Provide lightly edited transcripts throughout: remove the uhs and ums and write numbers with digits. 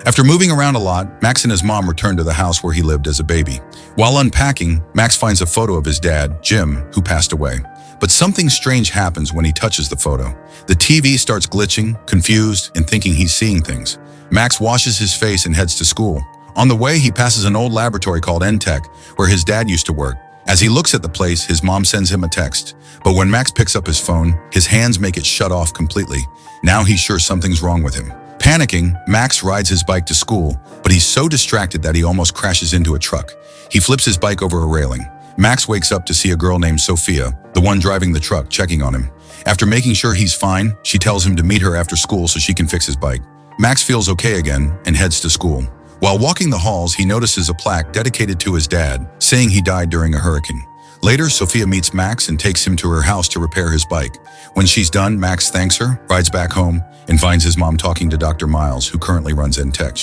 After moving around a lot, Max and his mom return to the house where he lived as a baby. While unpacking, Max finds a photo of his dad, Jim, who passed away. But something strange happens when he touches the photo. The TV starts glitching, confused, and thinking he's seeing things. Max washes his face and heads to school. On the way, he passes an old laboratory called Tech, where his dad used to work. As he looks at the place, his mom sends him a text. But when Max picks up his phone, his hands make it shut off completely. Now he's sure something's wrong with him. Panicking, Max rides his bike to school, but he's so distracted that he almost crashes into a truck. He flips his bike over a railing. Max wakes up to see a girl named Sophia, the one driving the truck, checking on him. After making sure he's fine, she tells him to meet her after school so she can fix his bike. Max feels okay again and heads to school. While walking the halls, he notices a plaque dedicated to his dad, saying he died during a hurricane. Later, Sophia meets Max and takes him to her house to repair his bike. When she's done, Max thanks her, rides back home, and finds his mom talking to Dr. Miles, who currently runs Tech.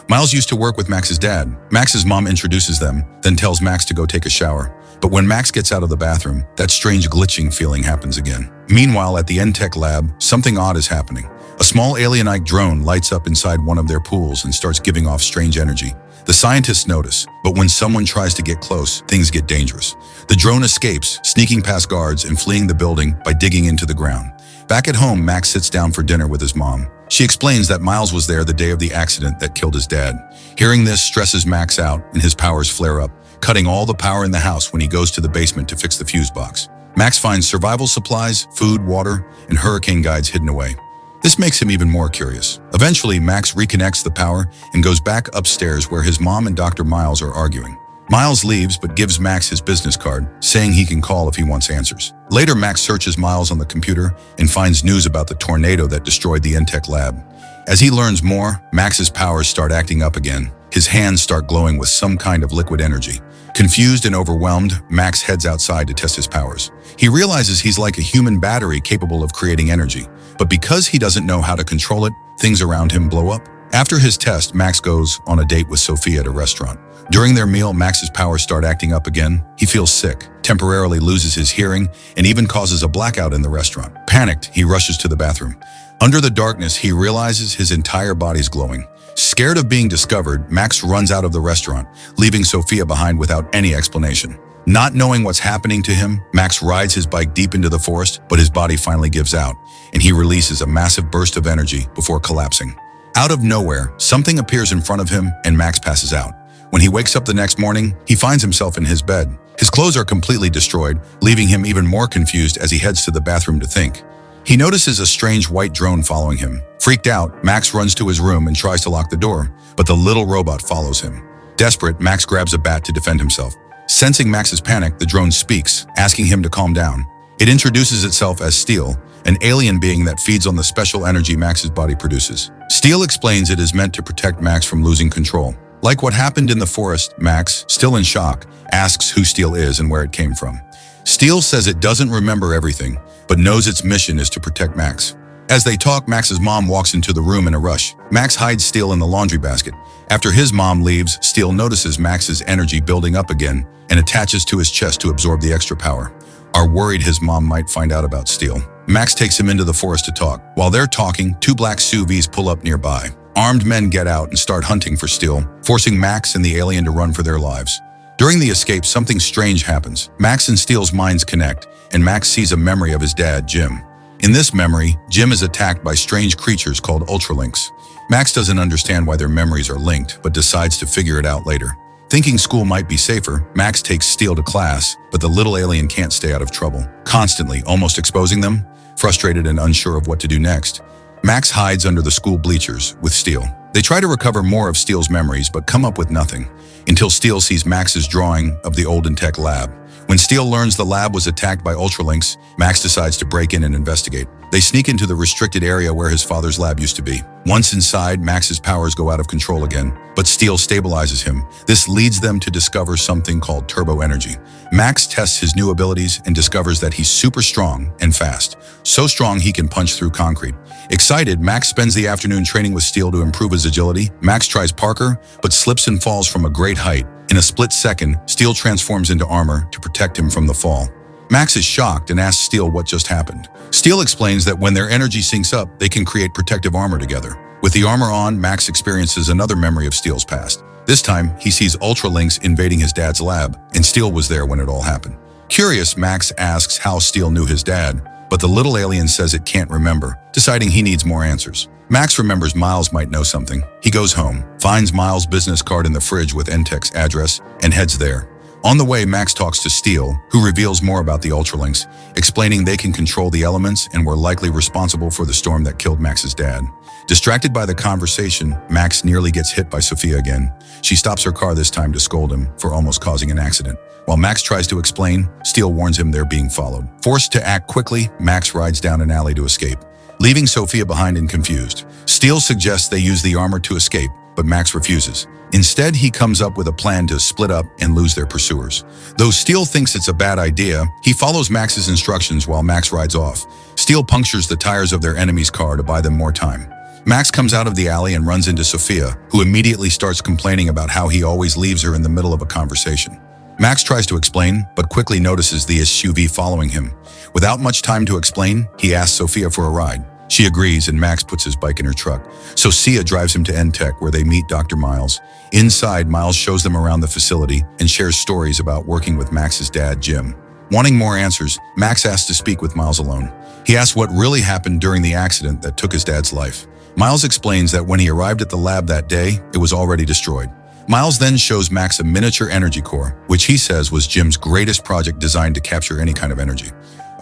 Miles used to work with Max's dad. Max's mom introduces them, then tells Max to go take a shower. But when Max gets out of the bathroom, that strange glitching feeling happens again. Meanwhile, at the Tech lab, something odd is happening. A small alien-like drone lights up inside one of their pools and starts giving off strange energy. The scientists notice, but when someone tries to get close, things get dangerous. The drone escapes, sneaking past guards and fleeing the building by digging into the ground. Back at home, Max sits down for dinner with his mom. She explains that Miles was there the day of the accident that killed his dad. Hearing this stresses Max out and his powers flare up, cutting all the power in the house when he goes to the basement to fix the fuse box. Max finds survival supplies, food, water, and hurricane guides hidden away. This makes him even more curious. Eventually, Max reconnects the power and goes back upstairs where his mom and Dr. Miles are arguing. Miles leaves but gives Max his business card, saying he can call if he wants answers. Later, Max searches Miles on the computer and finds news about the tornado that destroyed the Tech lab. As he learns more, Max's powers start acting up again. His hands start glowing with some kind of liquid energy. Confused and overwhelmed, Max heads outside to test his powers. He realizes he's like a human battery capable of creating energy, but because he doesn't know how to control it, things around him blow up. After his test, Max goes on a date with Sophia at a restaurant. During their meal, Max's powers start acting up again. He feels sick, temporarily loses his hearing, and even causes a blackout in the restaurant. Panicked, he rushes to the bathroom. Under the darkness, he realizes his entire body's glowing. Scared of being discovered, Max runs out of the restaurant, leaving Sophia behind without any explanation. Not knowing what's happening to him, Max rides his bike deep into the forest, but his body finally gives out, and he releases a massive burst of energy before collapsing. Out of nowhere, something appears in front of him, and Max passes out. When he wakes up the next morning, he finds himself in his bed. His clothes are completely destroyed, leaving him even more confused as he heads to the bathroom to think. He notices a strange white drone following him. Freaked out, Max runs to his room and tries to lock the door, but the little robot follows him. Desperate, Max grabs a bat to defend himself. Sensing Max's panic, the drone speaks, asking him to calm down. It introduces itself as Steel, an alien being that feeds on the special energy Max's body produces. Steel explains it is meant to protect Max from losing control. Like what happened in the forest, Max, still in shock, asks who Steel is and where it came from. Steel says it doesn't remember everything, but knows its mission is to protect Max. As they talk, Max's mom walks into the room in a rush. Max hides Steel in the laundry basket. After his mom leaves, Steel notices Max's energy building up again and attaches to his chest to absorb the extra power. Are worried his mom might find out about Steel. Max takes him into the forest to talk. While they're talking, two black SUVs pull up nearby. Armed men get out and start hunting for Steel, forcing Max and the alien to run for their lives. During the escape, something strange happens. Max and Steel's minds connect, and Max sees a memory of his dad, Jim. In this memory, Jim is attacked by strange creatures called Ultralinks. Max doesn't understand why their memories are linked, but decides to figure it out later. Thinking school might be safer, Max takes Steel to class, but the little alien can't stay out of trouble, constantly almost exposing them. Frustrated and unsure of what to do next, Max hides under the school bleachers with Steel. They try to recover more of Steel's memories, but come up with nothing, until Steel sees Max's drawing of the old Tech lab. When Steel learns the lab was attacked by Ultralinks, Max decides to break in and investigate. They sneak into the restricted area where his father's lab used to be. Once inside, Max's powers go out of control again, but Steel stabilizes him. This leads them to discover something called turbo energy. Max tests his new abilities and discovers that he's super strong and fast. So strong he can punch through concrete. Excited, Max spends the afternoon training with Steel to improve his agility. Max tries Parker, but slips and falls from a great height. In a split second, Steel transforms into armor to protect him from the fall. Max is shocked and asks Steel what just happened. Steel explains that when their energy syncs up, they can create protective armor together. With the armor on, Max experiences another memory of Steele's past. This time, he sees Ultralinks invading his dad's lab, and Steele was there when it all happened. Curious, Max asks how Steele knew his dad, but the little alien says it can't remember, deciding he needs more answers. Max remembers Miles might know something. He goes home, finds Miles' business card in the fridge with Entech's address, and heads there. On the way, Max talks to Steele, who reveals more about the Ultralinks, explaining they can control the elements and were likely responsible for the storm that killed Max's dad. Distracted by the conversation, Max nearly gets hit by Sophia again. She stops her car this time to scold him for almost causing an accident. While Max tries to explain, Steele warns him they're being followed. Forced to act quickly, Max rides down an alley to escape, leaving Sophia behind and confused. Steele suggests they use the armor to escape, but Max refuses. Instead, he comes up with a plan to split up and lose their pursuers. Though Steele thinks it's a bad idea, he follows Max's instructions while Max rides off. Steele punctures the tires of their enemy's car to buy them more time. Max comes out of the alley and runs into Sophia, who immediately starts complaining about how he always leaves her in the middle of a conversation. Max tries to explain, but quickly notices the SUV following him. Without much time to explain, he asks Sophia for a ride. She agrees, and Max puts his bike in her truck. Sophia drives him to Entech, where they meet Dr. Miles. Inside, Miles shows them around the facility and shares stories about working with Max's dad, Jim. Wanting more answers, Max asks to speak with Miles alone. He asks what really happened during the accident that took his dad's life. Miles explains that when he arrived at the lab that day, it was already destroyed. Miles then shows Max a miniature energy core, which he says was Jim's greatest project designed to capture any kind of energy.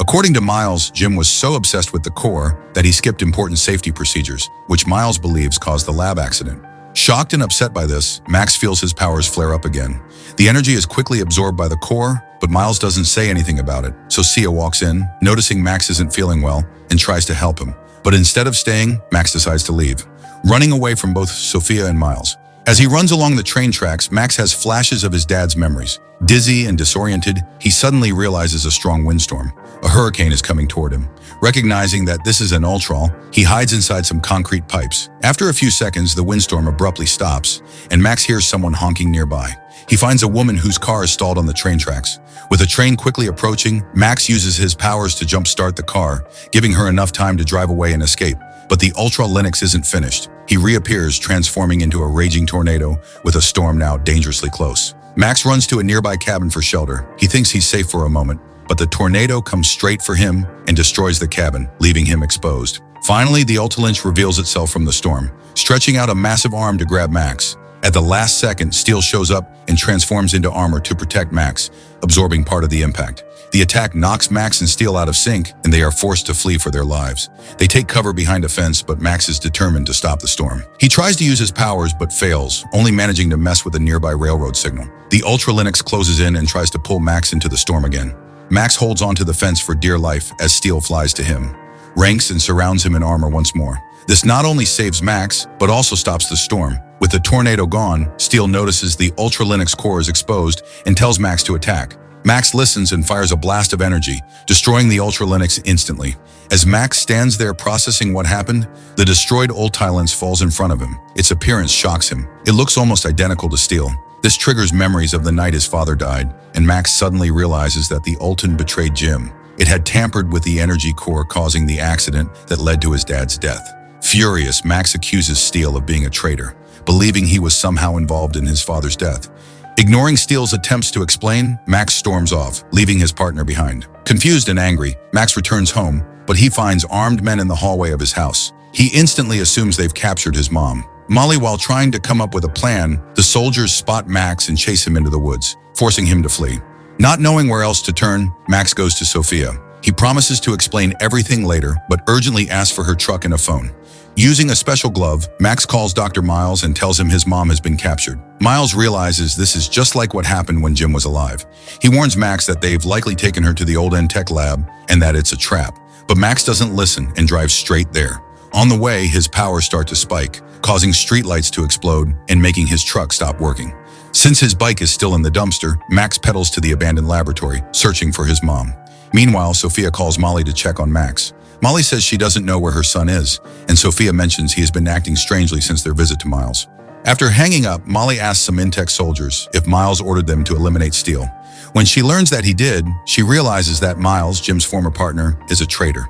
According to Miles, Jim was so obsessed with the core that he skipped important safety procedures, which Miles believes caused the lab accident. Shocked and upset by this, Max feels his powers flare up again. The energy is quickly absorbed by the core, but Miles doesn't say anything about it. Sophia walks in, noticing Max isn't feeling well, and tries to help him. But instead of staying, Max decides to leave, running away from both Sophia and Miles. As he runs along the train tracks, Max has flashes of his dad's memories. Dizzy and disoriented, he suddenly realizes a strong windstorm. A hurricane is coming toward him. Recognizing that this is an Ultral, he hides inside some concrete pipes. After a few seconds, the windstorm abruptly stops, and Max hears someone honking nearby. He finds a woman whose car is stalled on the train tracks. With the train quickly approaching, Max uses his powers to jumpstart the car, giving her enough time to drive away and escape. But the Ultralinks isn't finished. He reappears, transforming into a raging tornado, with a storm now dangerously close. Max runs to a nearby cabin for shelter. He thinks he's safe for a moment, but the tornado comes straight for him and destroys the cabin, leaving him exposed. Finally, the Ultralinks reveals itself from the storm, stretching out a massive arm to grab Max. At the last second, Steele shows up and transforms into armor to protect Max, absorbing part of the impact. The attack knocks Max and Steele out of sync, and they are forced to flee for their lives. They take cover behind a fence, but Max is determined to stop the storm. He tries to use his powers, but fails, only managing to mess with a nearby railroad signal. The Ultralinks closes in and tries to pull Max into the storm again. Max holds onto the fence for dear life as Steele flies to him, ranks and surrounds him in armor once more. This not only saves Max, but also stops the storm. With the tornado gone, Steele notices the Ultralinks core is exposed and tells Max to attack. Max listens and fires a blast of energy, destroying the Ultralinks instantly. As Max stands there processing what happened, the destroyed Ultralinks falls in front of him. Its appearance shocks him. It looks almost identical to Steele. This triggers memories of the night his father died, and Max suddenly realizes that the Ultan betrayed Jim. It had tampered with the energy core, causing the accident that led to his dad's death. Furious, Max accuses Steele of being a traitor, believing he was somehow involved in his father's death. Ignoring Steele's attempts to explain, Max storms off, leaving his partner behind. Confused and angry, Max returns home, but he finds armed men in the hallway of his house. He instantly assumes they've captured his mom. Molly, while trying to come up with a plan, the soldiers spot Max and chase him into the woods, forcing him to flee. Not knowing where else to turn, Max goes to Sophia. He promises to explain everything later, but urgently asks for her truck and a phone. Using a special glove, Max calls Dr. Miles and tells him his mom has been captured. Miles realizes this is just like what happened when Jim was alive. He warns Max that they've likely taken her to the old Entech lab and that it's a trap. But Max doesn't listen and drives straight there. On the way, his powers start to spike, causing streetlights to explode and making his truck stop working. Since his bike is still in the dumpster, Max pedals to the abandoned laboratory, searching for his mom. Meanwhile, Sophia calls Molly to check on Max. Molly says she doesn't know where her son is, and Sophia mentions he has been acting strangely since their visit to Miles. After hanging up, Molly asks some Entech soldiers if Miles ordered them to eliminate Steele. When she learns that he did, she realizes that Miles, Jim's former partner, is a traitor.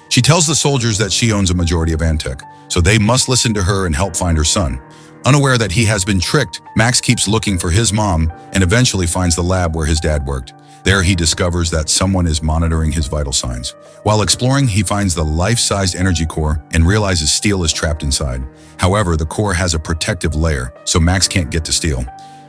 She tells the soldiers that she owns a majority of Antec, so they must listen to her and help find her son. Unaware that he has been tricked, Max keeps looking for his mom and eventually finds the lab where his dad worked. There he discovers that someone is monitoring his vital signs. While exploring, he finds the life-sized energy core and realizes Steel is trapped inside. However, the core has a protective layer, so Max can't get to Steel.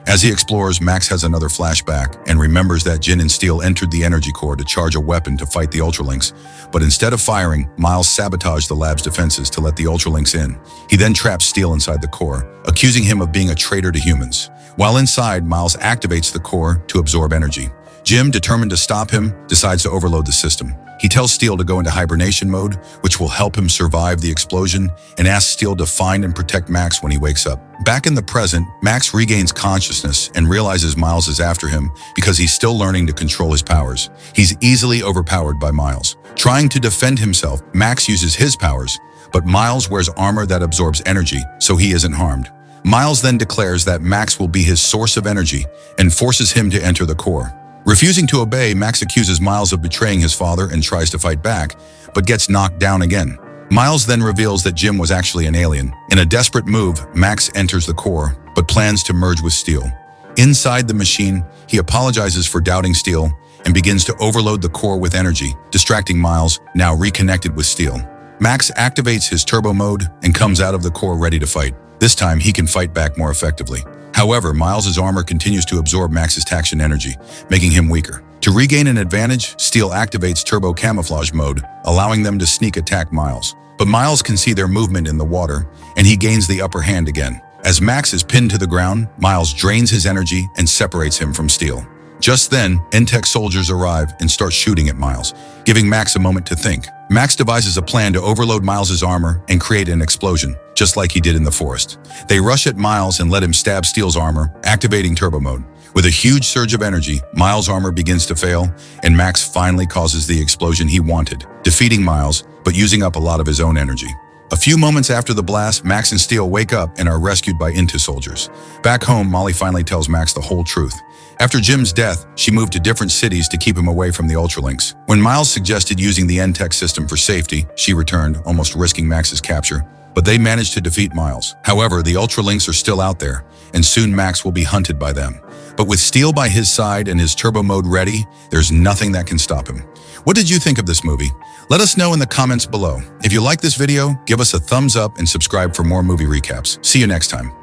As he explores, Max has another flashback and remembers that Jin and Steel entered the energy core to charge a weapon to fight the Ultralinks. But instead of firing, Miles sabotaged the lab's defenses to let the Ultralinks in. He then traps Steel inside the core, accusing him of being a traitor to humans. While inside, Miles activates the core to absorb energy. Jim, determined to stop him, decides to overload the system. He tells Steel to go into hibernation mode, which will help him survive the explosion, and asks Steel to find and protect Max when he wakes up. Back in the present, Max regains consciousness and realizes Miles is after him because he's still learning to control his powers. He's easily overpowered by Miles. Trying to defend himself, Max uses his powers, but Miles wears armor that absorbs energy, so he isn't harmed. Miles then declares that Max will be his source of energy and forces him to enter the core. Refusing to obey, Max accuses Miles of betraying his father and tries to fight back, but gets knocked down again. Miles then reveals that Jim was actually an alien. In a desperate move, Max enters the core, but plans to merge with Steel. Inside the machine, he apologizes for doubting Steel and begins to overload the core with energy, distracting Miles, now reconnected with Steel. Max activates his turbo mode and comes out of the core ready to fight. This time, he can fight back more effectively. However, Miles' armor continues to absorb Max's taxion energy, making him weaker. To regain an advantage, Steel activates turbo camouflage mode, allowing them to sneak attack Miles. But Miles can see their movement in the water, and he gains the upper hand again. As Max is pinned to the ground, Miles drains his energy and separates him from Steel. Just then, Antec soldiers arrive and start shooting at Miles, giving Max a moment to think. Max devises a plan to overload Miles' armor and create an explosion, just like he did in the forest. They rush at Miles and let him stab Steel's armor, activating turbo mode. With a huge surge of energy, Miles' armor begins to fail, and Max finally causes the explosion he wanted, defeating Miles, but using up a lot of his own energy. A few moments after the blast, Max and Steel wake up and are rescued by Intu soldiers. Back home, Molly finally tells Max the whole truth. After Jim's death, she moved to different cities to keep him away from the Ultralinks. When Miles suggested using the Antec system for safety, she returned, almost risking Max's capture. But they managed to defeat Miles. However, the Ultralinks are still out there, and soon Max will be hunted by them. But with Steel by his side and his turbo mode ready, there's nothing that can stop him. What did you think of this movie? Let us know in the comments below. If you like this video, give us a thumbs up and subscribe for more movie recaps. See you next time.